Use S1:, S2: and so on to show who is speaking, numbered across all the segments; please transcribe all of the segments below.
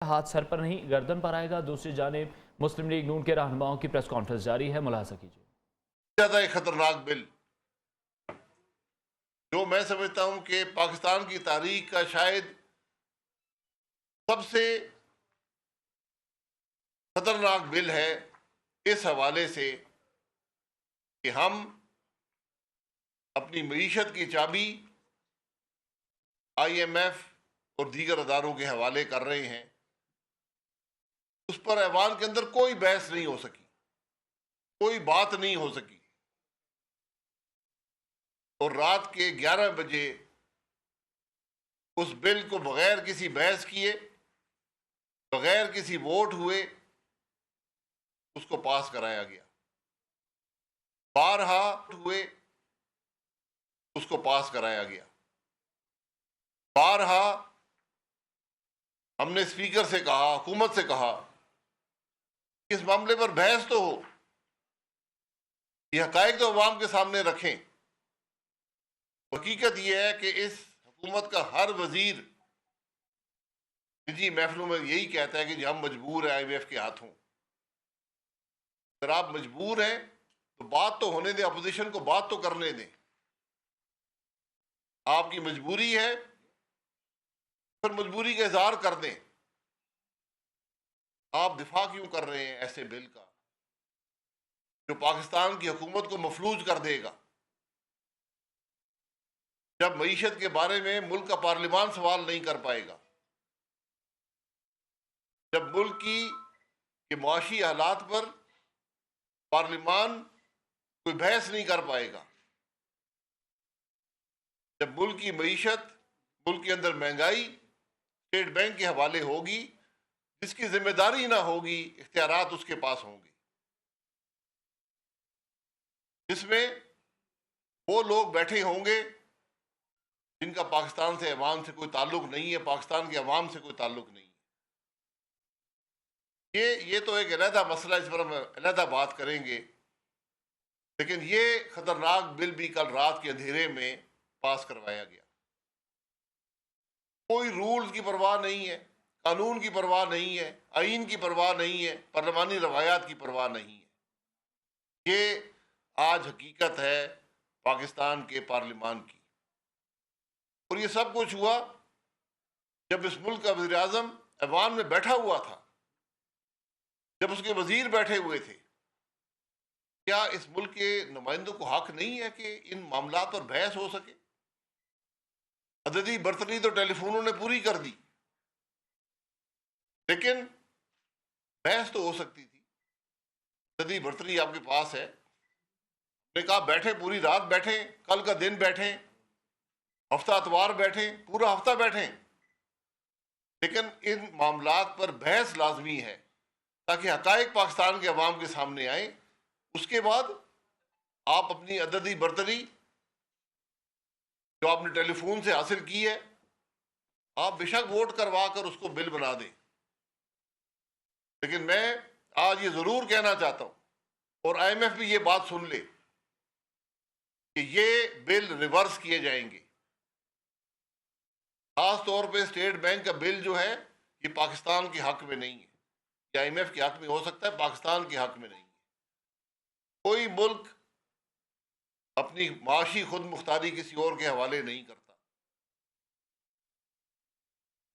S1: ہاتھ سر پر نہیں گردن پر آئے گا۔ دوسری جانب مسلم لیگ نون کے رہنماؤں کی پریس کانفرنس جاری ہے، ملاحظہ کیجیے۔
S2: زیادہ ایک خطرناک بل جو میں سمجھتا ہوں کہ پاکستان کی تاریخ کا شاید سب سے خطرناک بل ہے، اس حوالے سے کہ ہم اپنی معیشت کی چابی IMF اور دیگر اداروں کے حوالے کر رہے ہیں۔ اس پر ایوان کے اندر کوئی بحث نہیں ہو سکی، کوئی بات نہیں ہو سکی، اور رات کے 11 بجے اس بل کو بغیر کسی بحث کیے، بغیر کسی ووٹ ہوئے اس کو پاس کرایا گیا۔ بارہا ہوئے اس کو پاس کرایا گیا۔ بارہا ہم نے اسپیکر سے کہا، حکومت سے کہا، اس معاملے پر بحث تو ہو، یہ حقائق تو عوام کے سامنے رکھیں۔ حقیقت یہ ہے کہ اس حکومت کا ہر وزیر نجی محفلوں میں یہی کہتا ہے کہ جی ہم مجبور ہیں IMF کے ہاتھوں۔ اگر آپ مجبور ہیں تو بات تو ہونے دیں، اپوزیشن کو بات تو کرنے دیں۔ آپ کی مجبوری ہے، پھر مجبوری کا اظہار کر دیں۔ آپ دفاع کیوں کر رہے ہیں ایسے بل کا جو پاکستان کی حکومت کو مفلوج کر دے گا؟ جب معیشت کے بارے میں ملک کا پارلیمان سوال نہیں کر پائے گا، جب ملک کی معاشی حالات پر پارلیمان کوئی بحث نہیں کر پائے گا، جب ملک کی معیشت، ملک کے اندر مہنگائی اسٹیٹ بینک کے حوالے ہوگی، جس کی ذمہ داری نہ ہوگی، اختیارات اس کے پاس ہوں گے، جس میں وہ لوگ بیٹھے ہوں گے جن کا پاکستان سے عوام سے کوئی تعلق نہیں ہے، پاکستان کے عوام سے کوئی تعلق نہیں ہے۔ یہ تو ایک علیحدہ مسئلہ، اس پر ہم علیحدہ بات کریں گے، لیکن یہ خطرناک بل بھی کل رات کے اندھیرے میں پاس کروایا گیا۔ کوئی رولز کی پرواہ نہیں ہے، قانون کی پرواہ نہیں ہے، آئین کی پرواہ نہیں ہے، پارلیمانی روایات کی پرواہ نہیں ہے۔ یہ آج حقیقت ہے پاکستان کے پارلیمان کی، اور یہ سب کچھ ہوا جب اس ملک کا وزیر اعظم ایوان میں بیٹھا ہوا تھا، جب اس کے وزیر بیٹھے ہوئے تھے۔ کیا اس ملک کے نمائندوں کو حق نہیں ہے کہ ان معاملات پر بحث ہو سکے؟ عددی برتری تو ٹیلی فونوں نے پوری کر دی، لیکن بحث تو ہو سکتی تھی۔ عددی برتری آپ کے پاس ہے، نے کہا بیٹھیں، پوری رات بیٹھیں، کل کا دن بیٹھیں، ہفتہ اتوار بیٹھیں، پورا ہفتہ بیٹھیں، لیکن ان معاملات پر بحث لازمی ہے تاکہ حقائق پاکستان کے عوام کے سامنے آئیں۔ اس کے بعد آپ اپنی عددی برتری جو آپ نے ٹیلی فون سے حاصل کی ہے، آپ بے شک ووٹ کروا کر اس کو بل بنا دیں، لیکن میں آج یہ ضرور کہنا چاہتا ہوں، اور IMF بھی یہ بات سن لے، کہ یہ بل ریورس کیے جائیں گے۔ خاص طور پہ اسٹیٹ بینک کا بل جو ہے، یہ پاکستان کے حق میں نہیں ہے، یہ IMF کے حق میں ہو سکتا ہے، پاکستان کے حق میں نہیں ہے۔ کوئی ملک اپنی معاشی خود مختاری کسی اور کے حوالے نہیں کرتا۔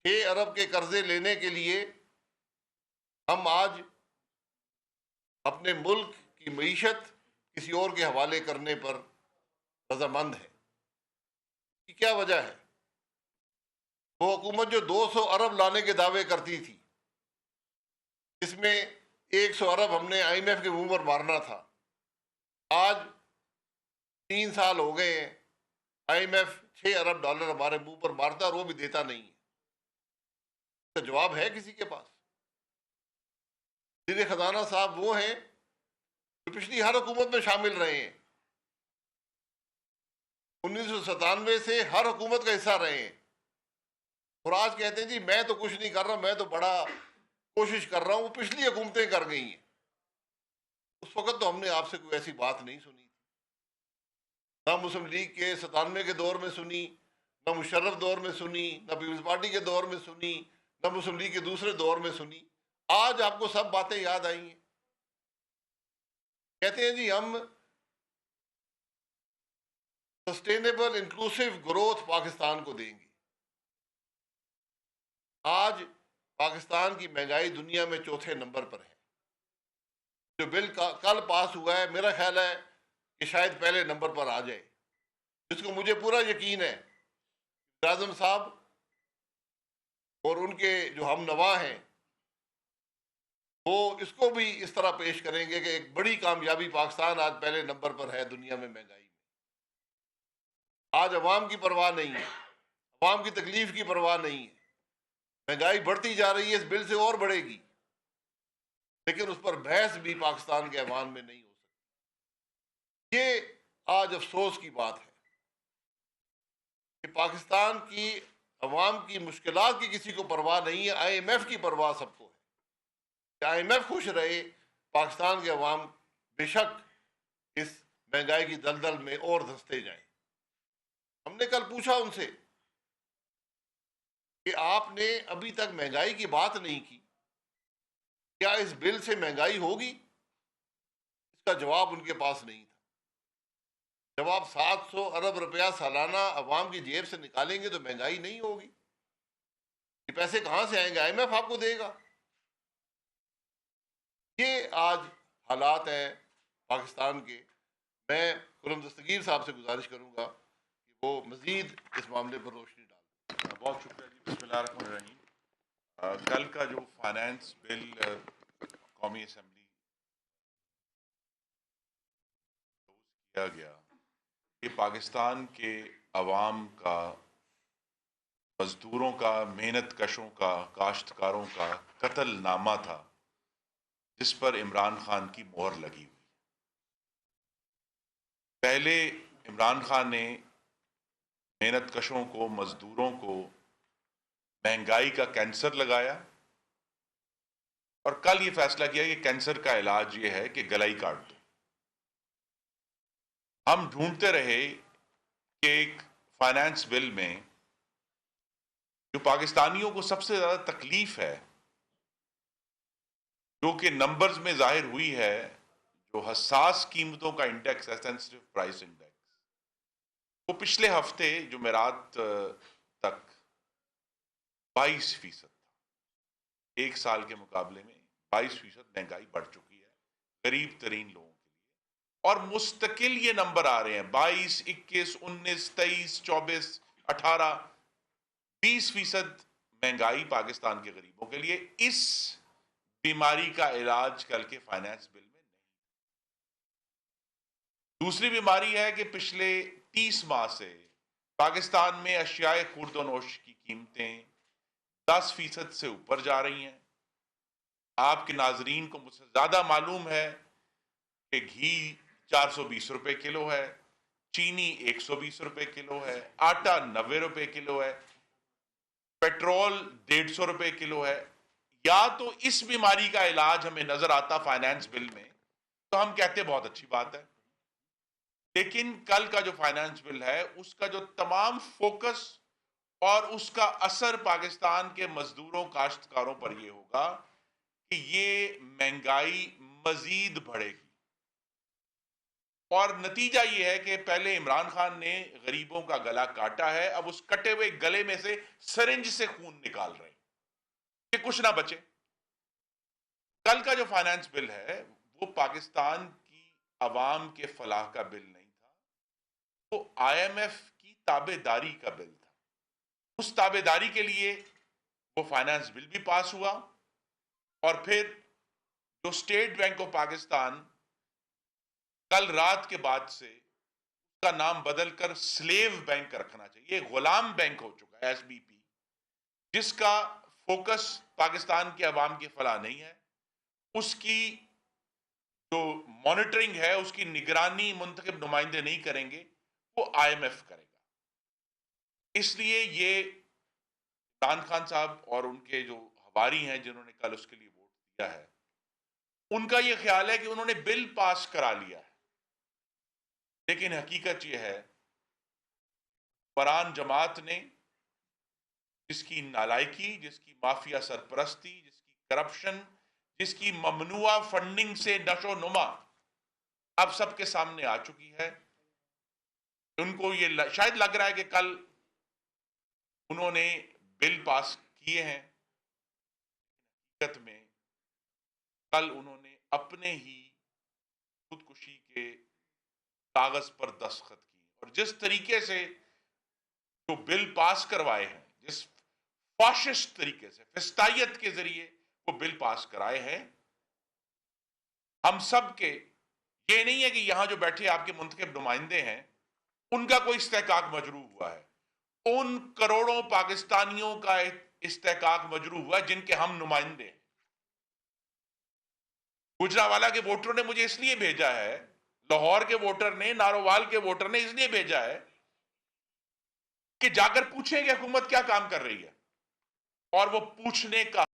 S2: 6 ارب کے قرضے لینے کے لیے ہم آج اپنے ملک کی معیشت کسی اور کے حوالے کرنے پر رضامند ہیں۔ کی کیا وجہ ہے؟ وہ حکومت جو 200 ارب لانے کے دعوے کرتی تھی، اس میں 100 ارب ہم نے IMF کے منہ پر مارنا تھا، آج 3 سال ہو گئے ہیں، IMF 6 ارب ڈالر ہمارے منہ پر مارتا اور وہ بھی دیتا نہیں ہے۔ اس کا جواب ہے کسی کے پاس؟ وزیر خزانہ صاحب وہ ہیں جو پچھلی ہر حکومت میں شامل رہے ہیں، 1997 سے ہر حکومت کا حصہ رہے ہیں، اور آج کہتے ہیں جی میں تو کچھ نہیں کر رہا، میں تو بڑا کوشش کر رہا ہوں۔ وہ پچھلی حکومتیں کر گئی ہیں، اس وقت تو ہم نے آپ سے کوئی ایسی بات نہیں سنی تھی، نہ مسلم لیگ کے 97 کے دور میں سنی، نہ مشرف دور میں سنی، نہ پیپلز پارٹی کے دور میں سنی، مسلم لیگ کے دوسرے دور میں سنی، آج آپ کو سب باتیں یاد آئی ہیں. کہتے ہیں جی ہم سسٹینیبل انکلوسیو گروتھ پاکستان کو دیں گے. آج پاکستان کی مہنگائی دنیا میں چوتھے نمبر پر ہے. جو بل کل پاس ہوا ہے میرا خیال ہے کہ شاید پہلے نمبر پر آ جائے، جس کو مجھے پورا یقین ہے اعظم صاحب اور ان کے جو ہم نوا ہیں وہ اس کو بھی اس طرح پیش کریں گے کہ ایک بڑی کامیابی، پاکستان آج پہلے نمبر پر ہے دنیا میں مہنگائی میں. آج عوام کی پرواہ نہیں ہے، عوام کی تکلیف کی پرواہ نہیں ہے. مہنگائی بڑھتی جا رہی ہے، اس بل سے اور بڑھے گی، لیکن اس پر بحث بھی پاکستان کے عوام میں نہیں ہو سکتی. یہ آج افسوس کی بات ہے کہ پاکستان کی عوام کی مشکلات کی کسی کو پرواہ نہیں ہے. آئی ایم ایف کی پرواہ سب کو ہے کہ آئی ایم ایف خوش رہے، پاکستان کے عوام بے شک اس مہنگائی کی دلدل میں اور دھنستے جائیں. ہم نے کل پوچھا ان سے کہ آپ نے ابھی تک مہنگائی کی بات نہیں کی، کیا اس بل سے مہنگائی ہوگی؟ اس کا جواب ان کے پاس نہیں تھا. جب آپ 700 ارب روپیہ سالانہ عوام کی جیب سے نکالیں گے تو مہنگائی نہیں ہوگی. یہ پیسے کہاں سے آئیں گے؟ آئی ایم ایف آپ کو دے گا. یہ آج حالات ہیں پاکستان کے. میں خرم دستگیر صاحب سے گزارش کروں گا کہ وہ مزید اس معاملے پر روشنی ڈالیں.
S3: بہت شکریہ جی. بسم اللہ الرحمن الرحیم. کل کا جو فائنانس بل قومی اسمبلی کیا گیا، یہ پاکستان کے عوام کا، مزدوروں کا، محنت کشوں کا، کاشتکاروں کا قتل نامہ تھا جس پر عمران خان کی مہر لگی ہوئی. پہلے عمران خان نے محنت کشوں کو، مزدوروں کو مہنگائی کا کینسر لگایا، اور کل یہ فیصلہ کیا کہ کینسر کا علاج یہ ہے کہ گلائی کاٹ دو. ہم ڈھونڈتے رہے کہ ایک فائنانس بل میں جو پاکستانیوں کو سب سے زیادہ تکلیف ہے، جو کہ نمبرز میں ظاہر ہوئی ہے، جو حساس قیمتوں کا انڈیکس ہے، سینسٹیو پرائس انڈیکس، وہ پچھلے ہفتے جمعرات تک 22% تھا. ایک سال کے مقابلے میں 22% مہنگائی بڑھ چکی ہے غریب ترین لوگوں کے لیے. اور مستقل یہ نمبر آ رہے ہیں 22، 21، 19، 23، 24، 18، 20% مہنگائی پاکستان کے غریبوں کے لیے. اس بیماری کا علاج کل کے فائنانس بل میں نہیں. دوسری بیماری ہے کہ پچھلے 30 ماہ سے پاکستان میں اشیاء خورد و نوش کی قیمتیں 10% سے اوپر جا رہی ہیں. آپ کے ناظرین کو مجھ سے زیادہ معلوم ہے کہ گھی 420 روپے کلو ہے، چینی 120 روپے کلو ہے، آٹا 90 روپے کلو ہے، پیٹرول 150 روپے کلو ہے. یا تو اس بیماری کا علاج ہمیں نظر آتا فائنانس بل میں تو ہم کہتے بہت اچھی بات ہے، لیکن کل کا جو فائنانس بل ہے اس کا جو تمام فوکس اور اس کا اثر پاکستان کے مزدوروں، کاشتکاروں پر یہ ہوگا کہ یہ مہنگائی مزید بڑھے گی. اور نتیجہ یہ ہے کہ پہلے عمران خان نے غریبوں کا گلا کاٹا ہے، اب اس کٹے ہوئے گلے میں سے سرنج سے خون نکال رہے ہیں کہ کچھ نہ بچے. کل کا جو فائنانس بل ہے وہ پاکستان کی عوام کے فلاح کا بل نہیں تھا، وہ آئی ایم ایف کی تابع داری کا بل تھا. اس تابع داری کے لیے وہ فائنانس بل بھی پاس ہوا، اور پھر جو اسٹیٹ بینک آف پاکستان کل رات کے بعد سے اس کا نام بدل کر سلیو بینک رکھنا چاہیے، غلام بینک ہو چکا ہے ایس بی پی، جس کا فوکس پاکستان کے عوام کی فلاح نہیں ہے. اس کی جو مانیٹرنگ ہے، اس کی نگرانی منتخب نمائندے نہیں کریں گے، وہ آئی ایم ایف کرے گا. اس لیے یہ عمران خان صاحب اور ان کے جو حواری ہیں جنہوں نے کل اس کے لیے ووٹ دیا ہے، ان کا یہ خیال ہے کہ انہوں نے بل پاس کرا لیا ہے، لیکن حقیقت یہ ہے فران جماعت نے جس کی نالائکی، جس کی مافیا سرپرستی، جس کی کرپشن، جس کی ممنوعہ فنڈنگ سے نشو نما اب سب کے سامنے آ چکی ہے. ان کو یہ شاید لگ رہا ہے کہ کل انہوں نے بل پاس کیے ہیں، حقیقت میں کل انہوں نے اپنے ہی خودکشی کے کاغذ پر دستخط کیے. اور جس طریقے سے جو بل پاس کروائے ہیں، جس فاشسٹ طریقے سے، فسطائیت کے ذریعے وہ بل پاس کرائے ہیں، ہم سب کے، یہ نہیں ہے کہ یہاں جو بیٹھے آپ کے منتخب نمائندے ہیں ان کا کوئی استحقاق مجروح ہوا ہے، ان کروڑوں پاکستانیوں کا استحقاق مجروح ہوا ہے جن کے ہم نمائندے ہیں. گجرانوالہ کے ووٹروں نے مجھے اس لیے بھیجا ہے، لاہور کے ووٹر نے، نارووال کے ووٹر نے اس لیے بھیجا ہے کہ جا کر پوچھیں کہ حکومت کیا کام کر رہی ہے. اور وہ پوچھنے کا